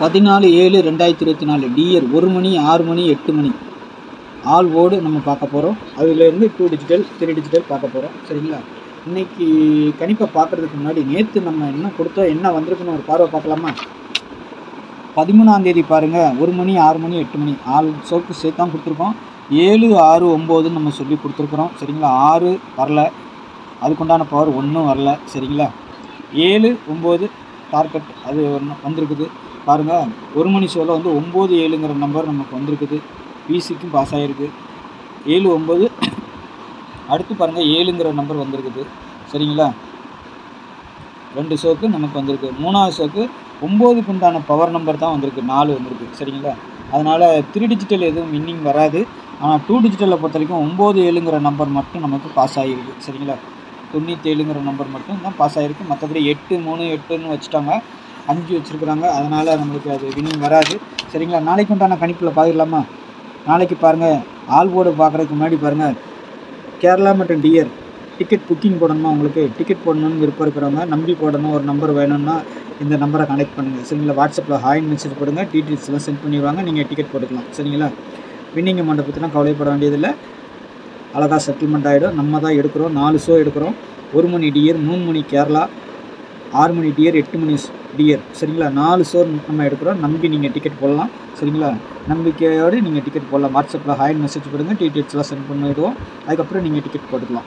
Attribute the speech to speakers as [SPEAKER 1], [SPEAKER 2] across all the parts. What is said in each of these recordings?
[SPEAKER 1] 14/7/2024 dear 1 மணி 6 மணி 8 மணி all ஓடு நம்ம பார்க்க போகிறோம். அதுலேருந்து 2 டிஜிட்டல் 3 டிஜிட்டல் பார்க்க போகிறோம். சரிங்களா? இன்றைக்கி கணிப்பை பார்க்குறதுக்கு முன்னாடி நேற்று நம்ம என்ன கொடுத்தோம், என்ன வந்திருக்குன்னு ஒரு பார்வை பார்க்கலாமா? 13ஆம் தேதி பாருங்கள், 1 மணி 6 மணி 8 மணி ஆல் சோப்பு சேர்த்து தான் கொடுத்துருக்கோம். 7 6 9ன்னு நம்ம சொல்லி கொடுத்துருக்குறோம். சரிங்களா? 6 வரல, அதுக்குண்டான பவர் ஒன்றும் வரல. சரிங்களா? 7 9 டார்கெட் அது ஒன்று வந்திருக்குது பாருங்கள். 1 மணி ஷோவில் வந்து 9 7ங்கிற நம்பர் நமக்கு வந்திருக்குது. பிசிக்கும் பாஸ் ஆகிருக்கு. 7 9 அடுத்து பாருங்கள் 7ங்கிற நம்பர் வந்திருக்குது. சரிங்களா? 2 ஷோக்கு நமக்கு வந்திருக்கு. 3ஆவது ஷோக்கு 9க்கு உண்டான பவர் நம்பர் தான் வந்திருக்கு, 4 வந்திருக்கு. சரிங்களா? அதனால் 3 டிஜிட்டல் எதுவும் வின்னிங் வராது. ஆனால் 2 டிஜிட்டலில் பொறுத்த வரைக்கும் 9 7ங்கிற நம்பர் மட்டும் நமக்கு பாஸ் ஆகிருக்கு. சரிங்களா? 97ங்கிற நம்பர் மட்டும் தான் பாஸ் ஆகிருக்கு. மற்றபடி 8 3 8ன்னு வச்சுட்டாங்க, 5 வச்சுருக்குறாங்க. அதனால் நம்மளுக்கு அது வின்னிங் வராது. சரிங்களா? நாளைக்கு உண்டான கணிப்பில் பார்த்துக்கலாமா? நாளைக்கு பாருங்கள், ஆல் போர்டு பார்க்குறதுக்கு முன்னாடி பாருங்கள், கேரளா மற்றும் டியர் டிக்கெட் புக்கிங் போடணுமா? உங்களுக்கு டிக்கெட் போடணும்னு விருப்பம் இருக்கிறவங்க, நம்பி போடணும், ஒரு நம்பர் வேணும்னா இந்த நம்பரை கனெக்ட் பண்ணுங்கள். சரிங்களா? வாட்ஸ்அப்பில் ஹாய்னு மெசேஜ் போடுங்க, டீட்டெயில்ஸ்லாம் சென்ட் பண்ணிடுவாங்க, நீங்கள் டிக்கெட் போட்டுக்கலாம். சரிங்களா? வின்னிங் அமௌண்ட்டை பற்றிலாம் கவலைப்பட வேண்டியதில்லை, அழகாக செட்டில்மெண்ட் ஆகிடும். நம்ம தான் எடுக்கிறோம், 4 ஷோ எடுக்கிறோம். 1 மணி டியர், 3 மணி கேரளா, 6 மணி டியர், 8 மணி டியர். சரிங்களா? 4 ஷோ நம்ம எடுக்கிறோம். நம்பி நீங்கள் டிக்கெட் போடலாம். சரிங்களா? நம்பிக்கையோடு நீங்கள் டிக்கெட் போடலாம். வாட்ஸ்அப்பில் ஹாய் மெசேஜ் போடுங்க, டீட்டெயில்ஸ்லாம் சென்ட் பண்ணிவிடுவோம். அதுக்கப்புறம் நீங்கள் டிக்கெட் போட்டுக்கலாம்.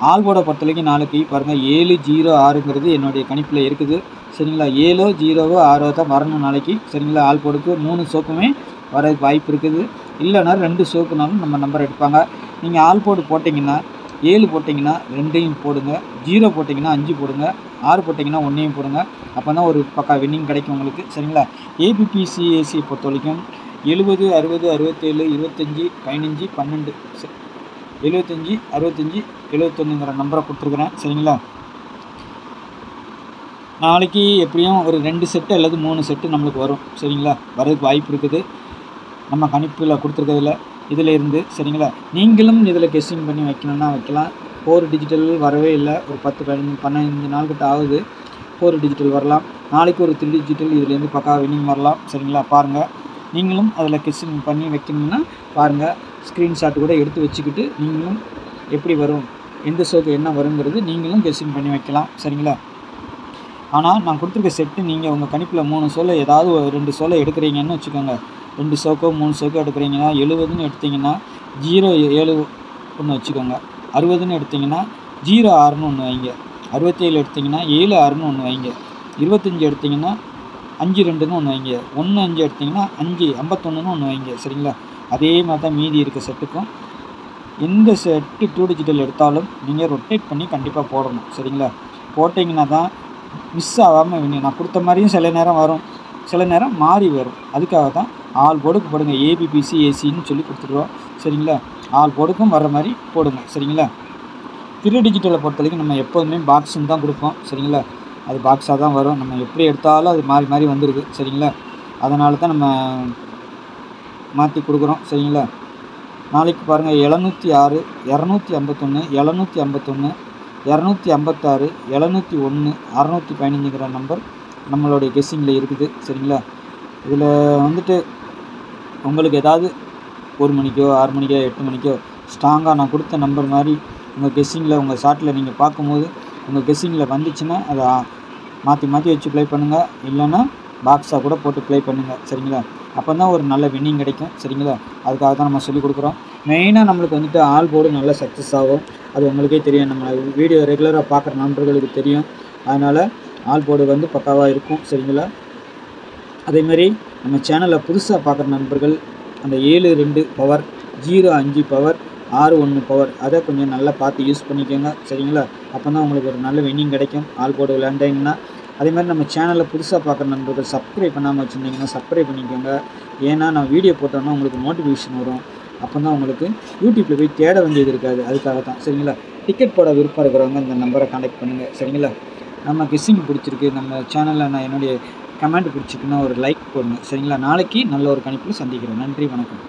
[SPEAKER 1] ஆல் போர்டை பொறுத்த வரைக்கும் நாளைக்கு பாருங்கள் 7 0 6ங்கிறது என்னுடைய கணிப்பில் இருக்குது. சரிங்களா? 7 0 6 தான் வரணும் நாளைக்கு. சரிங்களா? ஆல் போர்டுக்கு 3 ஷோக்குமே வரதுக்கு வாய்ப்பு இருக்குது. இல்லைனா 2 ஷோக்குனாலும் நம்ம நம்பர் எடுப்பாங்க. நீங்கள் ஆல் போர்டு போட்டிங்கன்னா 7 போட்டிங்கன்னா 2ஐயும் போடுங்க, 0 போட்டிங்கன்னா 5 போடுங்க, 6 போட்டிங்கன்னா 1ஐயும் போடுங்க. அப்போ தான் ஒரு பக்கா வின்னிங் கிடைக்கும் உங்களுக்கு. சரிங்களா? ஏபிபிசிஏசி பொறுத்த வரைக்கும் 70 60 67 25 15 12 75 65 71ங்கிற நம்பரை கொடுத்துருக்குறேன். சரிங்களா? நாளைக்கு எப்படியும் ஒரு 2 செட்டு அல்லது 3 செட்டு நம்மளுக்கு வரும். சரிங்களா? வரதுக்கு வாய்ப்பு இருக்குது நம்ம கணிப்பில் கொடுத்துருக்கிறதுல இதில் இருந்து. சரிங்களா? நீங்களும் இதில் கெஸ்ஸிங் பண்ணி வைக்கணுன்னா வைக்கலாம். 4 டிஜிட்டல் வரவே இல்லை, ஒரு 10 15 நாள் கிட்ட ஆகுது. 4 டிஜிட்டல் வரலாம். நாளைக்கு ஒரு 3 டிஜிட்டல் இதுலேருந்து பக்கா வின்னிங் வரலாம். சரிங்களா? பாருங்கள், நீங்களும் அதில் கெஸ்ஸிங் பண்ணி வைக்கணும்னா பாருங்கள், ஸ்க்ரீன்ஷாட் கூட எடுத்து வச்சுக்கிட்டு நீங்களும் எப்படி வரும், எந்த ஷோக்கு என்ன வருங்கிறது நீங்களும் கெஸ்ஸிங் பண்ணி வைக்கலாம். சரிங்களா? ஆனால் நான் கொடுத்துருக்க செட்டு நீங்கள் உங்கள் கணிப்பில் 3 ஷோவில் ஏதாவது 2 ஷோவில் எடுக்கிறீங்கன்னு வச்சுக்கோங்க. 2 ஷோக்கோ 3 ஷோக்கோ எடுக்கிறீங்கன்னா 70ன்னு எடுத்திங்கன்னா 0 7 ஒன்று வச்சுக்கோங்க. 60ன்னு எடுத்திங்கன்னா 0 6ன்னு ஒன்று வைங்க. 67 எடுத்திங்கன்னா 7 6ன்னு ஒன்று வைங்க. 25 எடுத்திங்கன்னா 5 2ன்னு ஒன்று வைங்க. 1 5 எடுத்திங்கன்னா 5 51ன்னு ஒன்று வைங்க. சரிங்களா? அதே மாதிரி தான் மீதி இருக்க செட்டுக்கும். எந்த செட்டு 2 டிஜிட்டல் எடுத்தாலும் நீங்கள் ரொட்டேட் பண்ணி கண்டிப்பாக போடணும். சரிங்களா? போட்டிங்கன்னா தான் மிஸ் ஆகாமல் வின்னிங். நான் கொடுத்த மாதிரியும் சில நேரம் வரும், சில நேரம் மாறி வரும். அதுக்காக தான் ஆல் போர்டுக்கு போடுங்க, ஏபிபிசிஏசின்னு சொல்லி கொடுத்துருவோம். சரிங்களா? ஆல் போர்டுக்கும் வர்ற மாதிரி போடுங்க. சரிங்களா? 3 டிஜிட்டலை பொறுத்த வரைக்கும் நம்ம எப்போதுமே பாக்ஸுன்னு தான் கொடுப்போம். சரிங்களா? அது பாக்ஸாக தான் வரும். நம்ம எப்படி எடுத்தாலும் அது மாறி மாறி வந்துடுது. சரிங்களா? அதனால தான் நம்ம மாற்றி கொடுக்குறோம். சரிங்களா? நாளைக்கு பாருங்கள் 706 251 751 256 701 615ங்கிற நம்பர் நம்மளுடைய கெஸ்ஸிங்கில் இருக்குது. சரிங்களா? இதில் வந்துட்டு உங்களுக்கு ஏதாவது 1 மணிக்கோ 6 மணிக்கோ 8 மணிக்கோ ஸ்ட்ராங்காக நான் கொடுத்த நம்பர் மாதிரி உங்கள் கெஸ்ஸிங்கில் உங்கள் ஷாட்டில் நீங்கள் பார்க்கும்போது உங்கள் கெஸ்ஸிங்கில் வந்துச்சுன்னா அதை மாற்றி மாற்றி வச்சு ப்ளே பண்ணுங்கள். இல்லைன்னா பாக்ஸாக கூட போட்டு ப்ளே பண்ணுங்கள். சரிங்களா? அப்போ தான் ஒரு நல்ல வின்னிங் கிடைக்கும். சரிங்களா? அதுக்காக தான் நம்ம சொல்லிக் கொடுக்குறோம். மெயினாக நம்மளுக்கு வந்துட்டு ஆல் போர்டு நல்ல சக்ஸஸ் ஆகும். அது உங்களுக்கே தெரியும், நம்ம வீடியோ ரெகுலராக பார்க்குற நண்பர்களுக்கு தெரியும். அதனால் ஆல் போர்டு வந்து பக்காவாக இருக்கும். சரிங்களா? அதேமாதிரி நம்ம சேனலில் புதுசாக பார்க்குற நண்பர்கள் அந்த 7 2 பவர் 0 5 பவர் 6 1 பவர் அதை கொஞ்சம் நல்லா பார்த்து யூஸ் பண்ணிக்கோங்க. சரிங்களா? அப்போ தான் உங்களுக்கு ஒரு நல்ல வின்னிங் கிடைக்கும் ஆல் போர்டு விளையாண்டிங்கன்னா. அதேமாதிரி நம்ம சேனலில் புதுசாக பார்க்குற நண்பர்கள் சப்ஸ்கிரைப் பண்ணாமல் வச்சுருந்தீங்கன்னா சப்ஸ்கிரைப் பண்ணிக்கோங்க. ஏன்னா நான் வீடியோ போட்டோன்னா உங்களுக்கு நோட்டிஃபிகேஷன் வரும். அப்போ தான் உங்களுக்கு யூடியூப்பில் போய் தேட வேண்டியது இருக்காது. அதுக்காக தான். சரிங்களா? டிக்கெட் போட விருப்பம் இருக்கிறவங்க இந்த நம்பரை கான்டாக்ட் பண்ணுங்கள். சரிங்களா? நம்ம கெஸ்ஸிங் பிடிச்சிருக்கு, நம்ம சேனலில் நான் என்னுடைய கமெண்ட் பிடிச்சிக்குன்னா ஒரு லைக் போடுங்க. சரிங்களா? நாளைக்கு நல்ல ஒரு கணிப்பில் சந்திக்கிறேன். நன்றி, வணக்கம்.